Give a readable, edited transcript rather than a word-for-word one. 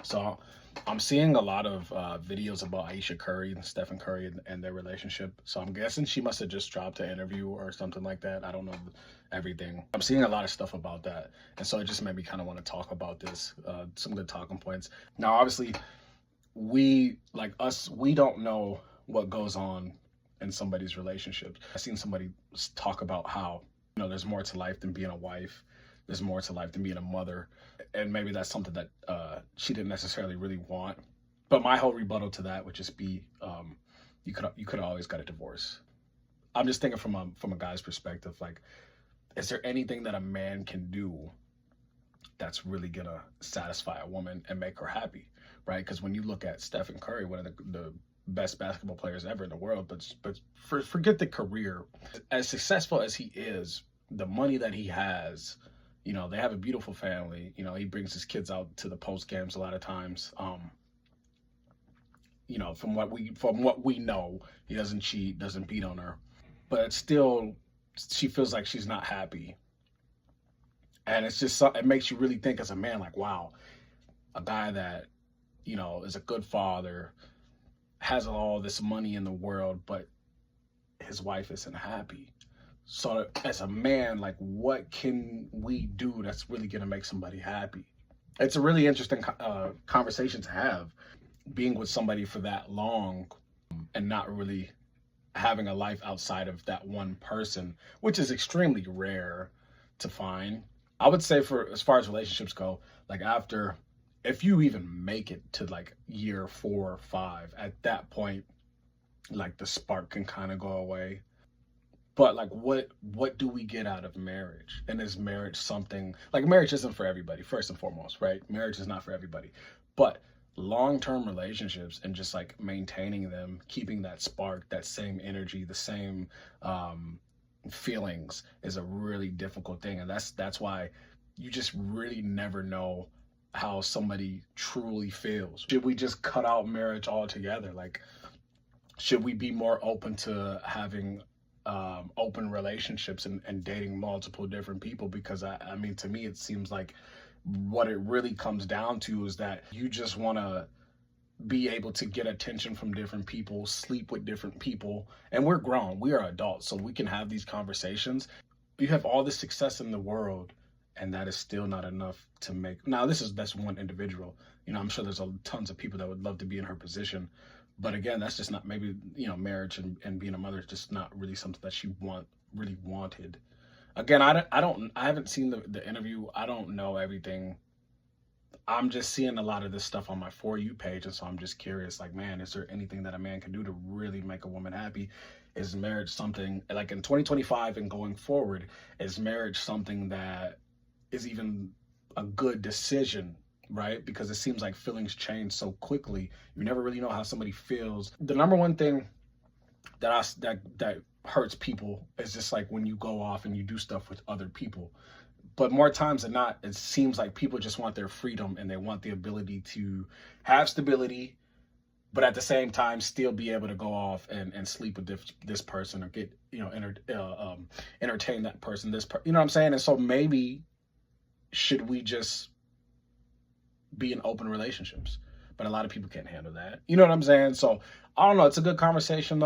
So I'm seeing a lot of videos about Ayesha Curry and Stephen Curry and their relationship. So I'm guessing she must have just dropped an interview or something like that. I don't know everything. I'm seeing a lot of stuff about that. And so it just made me kind of want to talk about this, some good talking points. Now, obviously, we don't know what goes on in somebody's relationships. I've seen somebody talk about how, there's more to life than being a wife. There's more to life than being a mother. And maybe that's something that she didn't necessarily really want. But my whole rebuttal to that would just be, you could have always got a divorce. I'm just thinking from a guy's perspective, like, is there anything that a man can do that's really gonna satisfy a woman and make her happy, right? Because when you look at Stephen Curry, one of the best basketball players ever in the world, but forget the career, as successful as he is, the money that he has, they have a beautiful family. He brings his kids out to the post games a lot of times. From what we know, he doesn't cheat, doesn't beat on her, but still, she feels like she's not happy. And it's just, it makes you really think as a man, like, wow, a guy that, is a good father, has all this money in the world, but his wife isn't happy. So as a man, like, what can we do that's really going to make somebody happy? It's a really interesting conversation to have, being with somebody for that long and not really having a life outside of that one person, which is extremely rare to find. I would say, for as far as relationships go, like, if you even make it to like year 4 or 5, at that point, like, the spark can kind of go away. But like, what do we get out of marriage? And is marriage something, like, marriage isn't for everybody, first and foremost, right? Marriage is not for everybody. But long-term relationships and just like maintaining them, keeping that spark, that same energy, the same feelings, is a really difficult thing. And that's why you just really never know how somebody truly feels. Should we just cut out marriage altogether? Like, should we be more open to having open relationships and dating multiple different people? Because I mean, to me, it seems like what it really comes down to is that you just want to be able to get attention from different people, sleep with different people. And we're grown, we are adults, so we can have these conversations. You have all the success in the world, and that is still not enough to make. Now, that's one individual. I'm sure there's tons of people that would love to be in her position. But again, that's just not, maybe, marriage and being a mother is just not really something that she really wanted. Again, I haven't seen the interview. I don't know everything. I'm just seeing a lot of this stuff on my For You page, and so I'm just curious, like, man, is there anything that a man can do to really make a woman happy? Is marriage something, like, in 2025 and going forward, is marriage something that is even a good decision, right? Because it seems like feelings change so quickly. You never really know how somebody feels. The number one thing that hurts people is just like when you go off and you do stuff with other people. But more times than not, it seems like people just want their freedom and they want the ability to have stability, but at the same time still be able to go off and sleep with this person, or get, entertain that person, you know what I'm saying? And so maybe, should we just be in open relationships? But a lot of people can't handle that. You know what I'm saying? So I don't know. It's a good conversation, though.